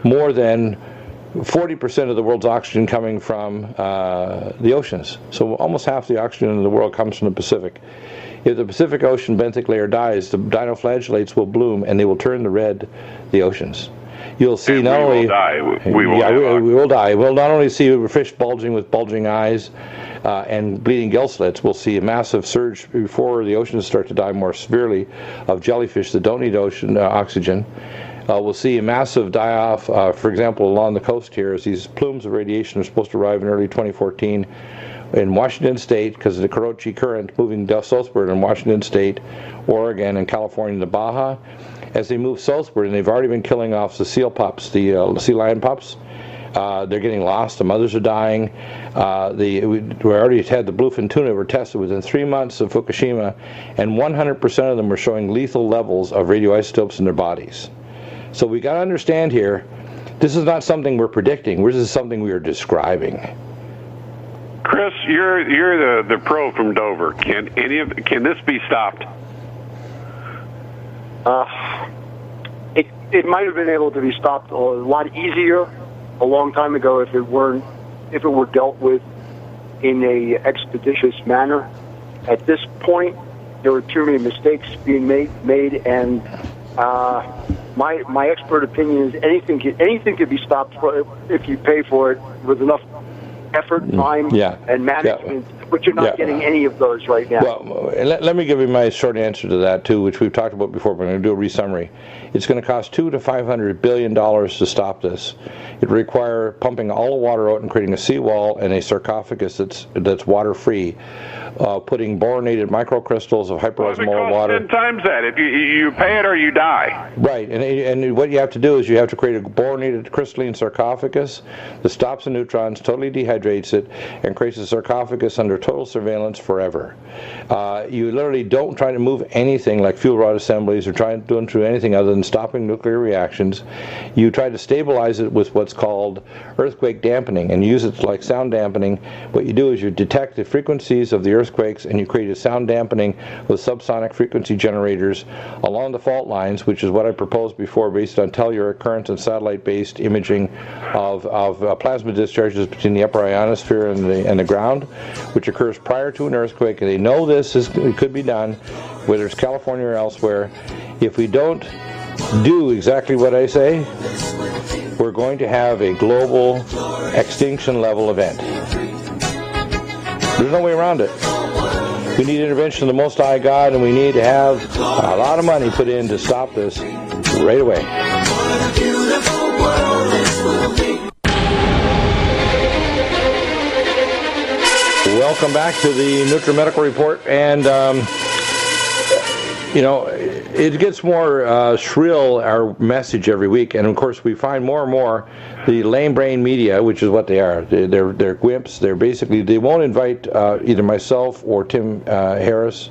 more than 40% of the world's oxygen coming from the oceans. So almost half the oxygen in the world comes from the Pacific. If the Pacific Ocean benthic layer dies, the dinoflagellates will bloom and they will turn to red the oceans. You'll see not only we will die. We'll not only see fish bulging with bulging eyes and bleeding gill slits. We'll see a massive surge before the oceans start to die more severely of jellyfish that don't need ocean oxygen. We'll see a massive die-off, for example, along the coast here, as these plumes of radiation are supposed to arrive in early 2014 in Washington State because of the Karachi Current moving southward in Washington State, Oregon, and California to Baja. As they move southward, and they've already been killing off the seal pups, the sea lion pups, they're getting lost. The mothers are dying. We already had the bluefin tuna were tested within 3 months of Fukushima, and 100% of them were showing lethal levels of radioisotopes in their bodies. So we got to understand here, this is not something we're predicting. This is something we are describing. Chris, you're the pro from Dover. Can this be stopped? It might have been able to be stopped a lot easier a long time ago if it were dealt with in a expeditious manner. At this point, there were too many mistakes being made, and my expert opinion is anything could be stopped if you pay for it with enough effort, time, and management. But you're not getting any of those right now. Well, let me give you my short answer to that too, which we've talked about before, but I'm going to do a resummary. It's going to cost $200 to $500 billion to stop this. It will require pumping all the water out and creating a seawall and a sarcophagus that's water-free, putting boronated microcrystals of hyperosmolar water. 10 times that. If you pay it or you die. Right, and what you have to do is you have to create a boronated crystalline sarcophagus that stops the neutrons, totally dehydrates it, and creates a sarcophagus under total surveillance forever. You literally don't try to move anything like fuel rod assemblies or try to do anything other than stopping nuclear reactions. You try to stabilize it with what's called earthquake dampening and use it like sound dampening. What you do is you detect the frequencies of the earthquakes and you create a sound dampening with subsonic frequency generators along the fault lines, which is what I proposed before based on telluric currents and satellite-based imaging of plasma discharges between the upper ionosphere and the ground, which occurs prior to an earthquake. And they know it could be done, whether it's California or elsewhere. If we don't do exactly what I say, we're going to have a global extinction level event. There's no way around it. We need intervention of the Most High God, and we need to have a lot of money put in to stop this right away. Welcome back to the Nutimedical Report, and it gets more shrill, our message every week, and of course we find more and more the lame brain media, which is what they are. They're wimps. They're basically, they won't invite either myself or Tim Harris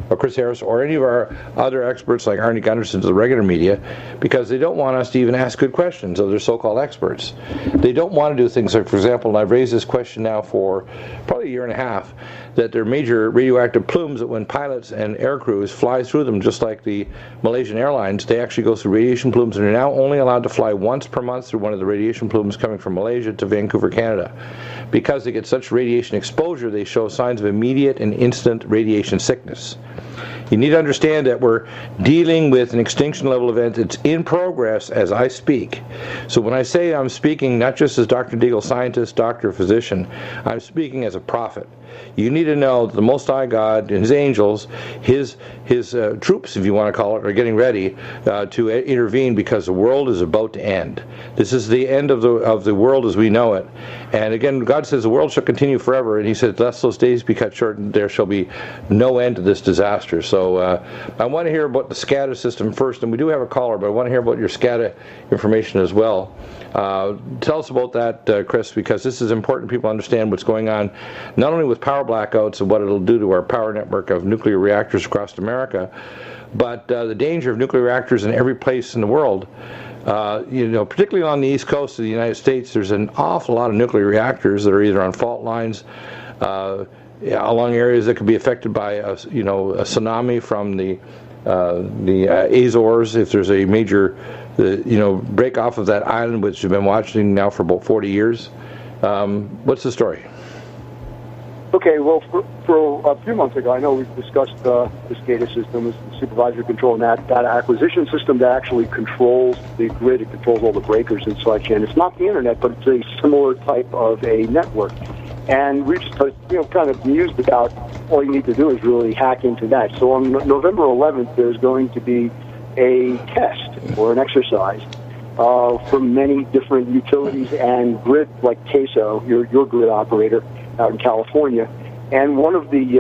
or Chris Harris or any of our other experts like Arnie Gunderson to the regular media, because they don't want us to even ask good questions of their so-called experts. They don't want to do things like, for example, and I've raised this question now for probably a year and a half, that there are major radioactive plumes that when pilots and air crews fly through them, just like the Malaysian Airlines, they actually go through radiation plumes and are now only allowed to fly once per month through one of the radiation plumes coming from Malaysia to Vancouver, Canada. Because they get such radiation exposure, they show signs of immediate and instant radiation sickness. You need to understand that we're dealing with an extinction level event. It's in progress as I speak. So when I say I'm speaking not just as Dr. DEAGLE, scientist, doctor, physician, I'm speaking as a prophet. You need to know that the Most High God and His angels, His troops, if you want to call it, are getting ready to intervene, because the world is about to end. This is the end of the world as we know it. And again, God says the world shall continue forever, and He says, lest those days be cut short, and there shall be no end to this disaster. So So I want to hear about the SCADA system first, and we do have a caller, but I want to hear about your SCADA information as well. Tell us about that, Chris, because this is important. People understand what's going on, not only with power blackouts and what it'll do to our power network of nuclear reactors across America, but the danger of nuclear reactors in every place in the world. You know, particularly on the east coast of the United States, there's an awful lot of nuclear reactors that are either on fault lines, along areas that could be affected by a tsunami from the Azores. If there's a major, break off of that island, which we've been watching now for about 40 years. What's the story? Okay, well, for a few months ago, I know we've discussed the SCADA system, the supervisory control and that data acquisition system that actually controls the grid. It controls all the breakers and such, and it's not the internet, but it's a similar type of a network. And we just, kind of mused about all you need to do is really hack into that. So on November 11th, there's going to be a test or an exercise for many different utilities and grid, like CAISO, your grid operator out in California. And one of the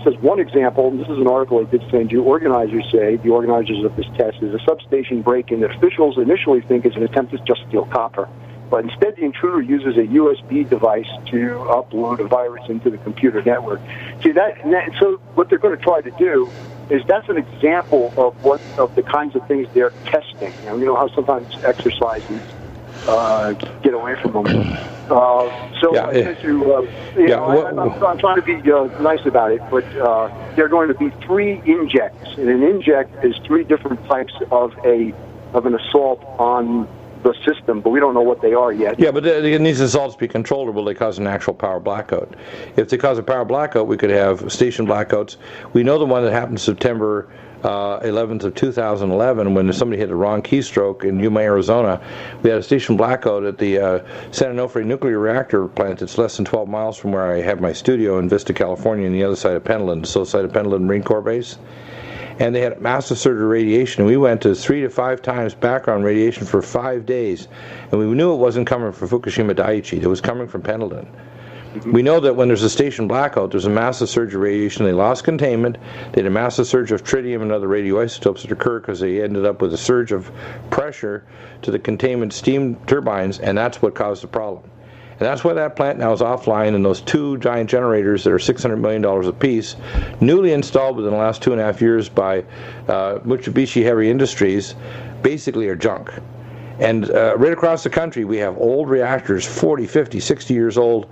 says one example, and this is an article I did send you, the organizers of this test, is a substation break-in that officials initially think is an attempt to just steal copper. But instead, the intruder uses a USB device to upload a virus into the computer network. See, so what they're going to try to do is that's an example of the kinds of things they're testing. You know how sometimes exercises get away from them. I'm trying to be nice about it, but there are going to be 3 injects, and an inject is 3 different types of an assault on the system, but we don't know what they are yet. Yeah, but these assaults be controlled, or will they cause an actual power blackout? If they cause a power blackout, we could have station blackouts. We know the one that happened September 11th of 2011 when somebody hit a wrong keystroke in Yuma, Arizona. We had a station blackout at the San Onofre nuclear reactor plant. It's less than 12 miles from where I have my studio in Vista, California, on the other side of Pendleton, the south side of Pendleton Marine Corps Base. And they had massive surge of radiation, and we went to 3 to 5 times background radiation for 5 days, and we knew it wasn't coming from Fukushima Daiichi. It was coming from Pendleton. We know that when there's a station blackout, there's a massive surge of radiation. They lost containment. They had a massive surge of tritium and other radioisotopes that occur because they ended up with a surge of pressure to the containment steam turbines, and that's what caused the problem. And that's why that plant now is offline, and those 2 giant generators that are $600 million apiece, newly installed within the last 2.5 years by Mitsubishi Heavy Industries, basically are junk. And right across the country, we have old reactors, 40, 50, 60 years old,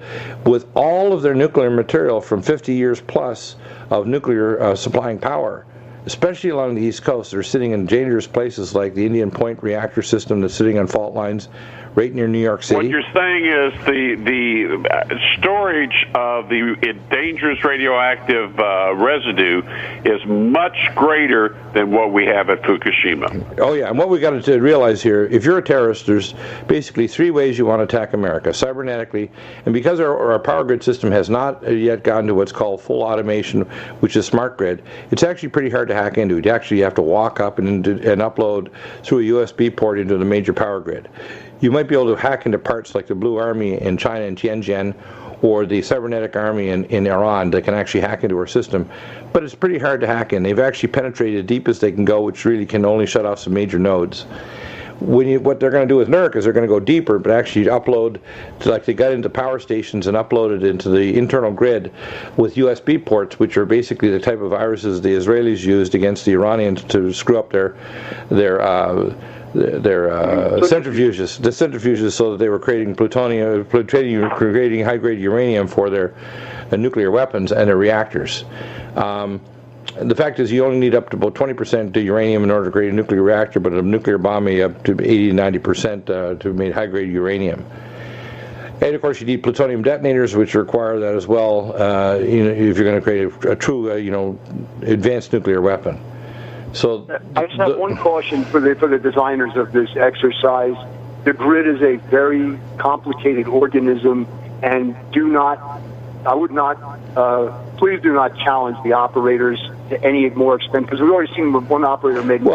with all of their nuclear material from 50 years plus of nuclear supplying power, especially along the East Coast. They're sitting in dangerous places like the Indian Point reactor system that's sitting on fault lines right near New York City. What you're saying is the storage of the dangerous radioactive residue is much greater than what we have at Fukushima. Oh yeah, and what we got to realize here, if you're a terrorist, there's basically 3 ways you want to attack America: cybernetically, and because our power grid system has not yet gotten to what's called full automation, which is smart grid, it's actually pretty hard to hack into. You actually have to walk up and upload through a USB port into the major power grid. You might be able to hack into parts like the Blue Army in China and Tianjin, or the cybernetic army in Iran that can actually hack into our system, but it's pretty hard to hack in. They've actually penetrated deep as they can go, which really can only shut off some major nodes. What they're going to do with NERC is they're going to go deeper, but actually upload, like they got into power stations and uploaded into the internal grid with USB ports, which are basically the type of viruses the Israelis used against the Iranians to screw up their centrifuges, so that they were creating plutonium, creating high-grade uranium for their nuclear weapons and their reactors. The fact is, you only need up to about 20% uranium in order to create a nuclear reactor, but a nuclear bomb up to 80-90% to make high-grade uranium. And of course, you need plutonium detonators, which require that as well. If you're going to create a true, advanced nuclear weapon. So I just have one caution for the designers of this exercise. The grid is a very complicated organism, and please do not challenge the operators any more expensive? Because we've already seen one operator make you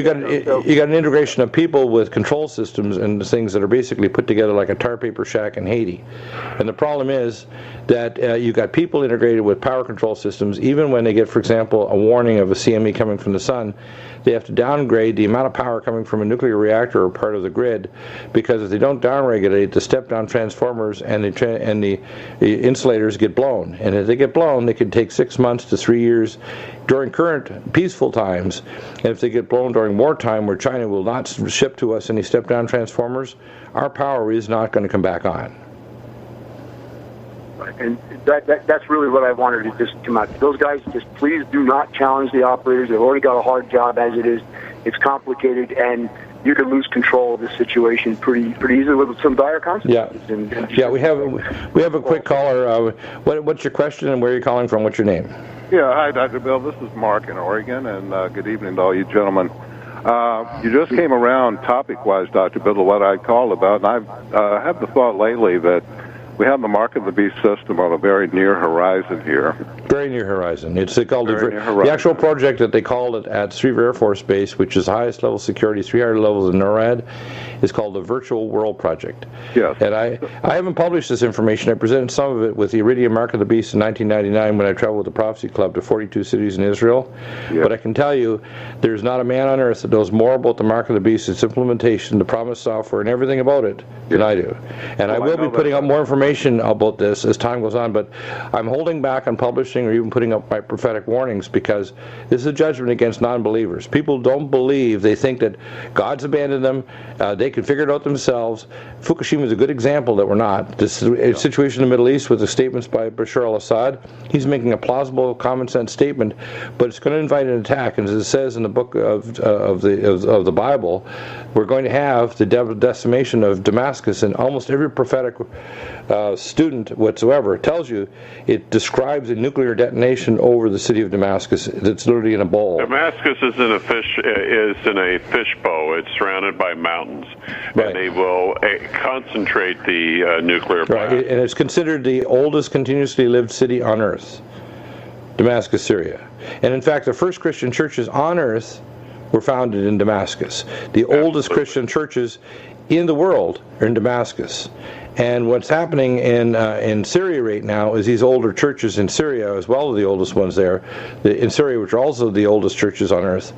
got an integration of people with control systems and things that are basically put together like a tar paper shack in Haiti. And the problem is that you've got people integrated with power control systems. Even when they get, for example, a warning of a CME coming from the sun, they have to downgrade the amount of power coming from a nuclear reactor or part of the grid, because if they don't downregulate, the step-down transformers and the insulators get blown. And if they get blown, they can take 6 months to 3 years during current peaceful times. And if they get blown during wartime, where China will not ship to us any step-down transformers, our power is not going to come back on. And that's really what I wanted to just come out. Those guys, just please do not challenge the operators. They've already got a hard job as it is. It's complicated, and you can lose control of the situation pretty easily with some dire consequences. Yeah, we have a quick caller. What's your question and where are you calling from? What's your name? Yeah, hi, Dr. Bill. This is Mark in Oregon, and good evening to all you gentlemen. You just came around topic-wise, Dr. Bill, to what I called about, and I have the thought lately that we have the Mark of the Beast system on a very near horizon here. Very near horizon. It's called the actual project that they called it at Stryver Air Force Base, which is highest level security, 300 levels in NORAD, is called the Virtual World Project. Yes. And I haven't published this information. I presented some of it with the Iridium Mark of the Beast in 1999 when I traveled with the Prophecy Club to 42 cities in Israel. Yes. But I can tell you, there's not a man on earth that knows more about the Mark of the Beast, its implementation, the promised software, and everything about it than I do. And I will be putting up more information about this as time goes on, but I'm holding back on publishing or even putting up my prophetic warnings because this is a judgment against non-believers. People don't believe. They think that God's abandoned them. They can figure it out themselves. Fukushima is a good example that we're not. This situation in the Middle East with the statements by Bashar al-Assad, he's making a plausible, common-sense statement, but it's going to invite an attack. And as it says in the book of the Bible, we're going to have the decimation of Damascus, and almost every prophetic student whatsoever tells you it describes a nuclear detonation over the city of Damascus that's literally in a bowl. Damascus is in a fishbowl. It's surrounded by mountains, and they will concentrate the nuclear plant. Right, and it's considered the oldest continuously lived city on earth, Damascus, Syria. And in fact, the first Christian churches on earth were founded in Damascus. The oldest Christian churches in the world are in Damascus. And what's happening in Syria right now is these older churches in Syria, as well as the oldest ones there, in Syria, which are also the oldest churches on earth,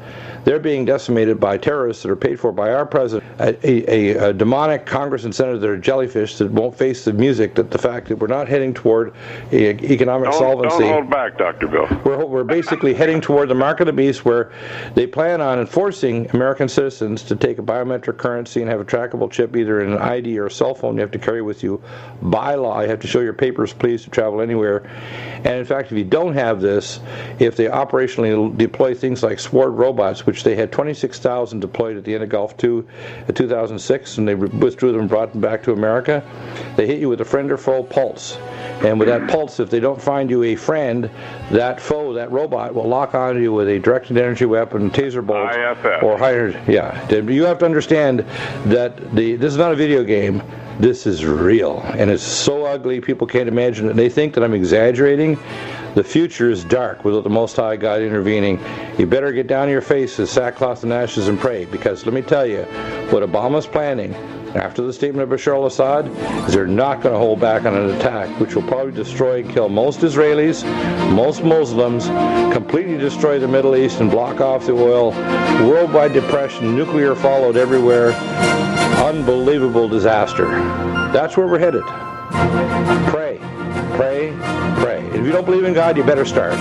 they're being decimated by terrorists that are paid for by our president, a demonic Congress and Senate that are jellyfish that won't face the music, that the fact that we're not heading toward economic solvency. Don't hold back, Dr. Bill. We're basically heading toward the mark of the beast, where they plan on enforcing American citizens to take a biometric currency and have a trackable chip, either in an ID or a cell phone you have to carry with you. By law, you have to show your papers, please, to travel anywhere. And in fact, if you don't have this, if they operationally deploy things like SWORD robots, which they had 26,000 deployed at the end of Gulf II in 2006, and they withdrew them and brought them back to America, they hit you with a friend or foe pulse. And with that pulse, if they don't find you a friend, that foe, that robot, will lock onto you with a directed energy weapon, taser bolt, or higher. Yeah, you have to understand that this is not a video game. This is real, and it's so ugly people can't imagine it. And they think that I'm exaggerating. The future is dark without the Most High God intervening. You better get down on your faces, sackcloth and ashes, and pray, because let me tell you, what Obama's planning after the statement of Bashar al-Assad is they're not going to hold back on an attack which will probably destroy and kill most Israelis, most Muslims, completely destroy the Middle East and block off the oil, worldwide depression, nuclear followed everywhere, unbelievable disaster. That's where we're headed. Pray, pray, pray. If you don't believe in God, you better start.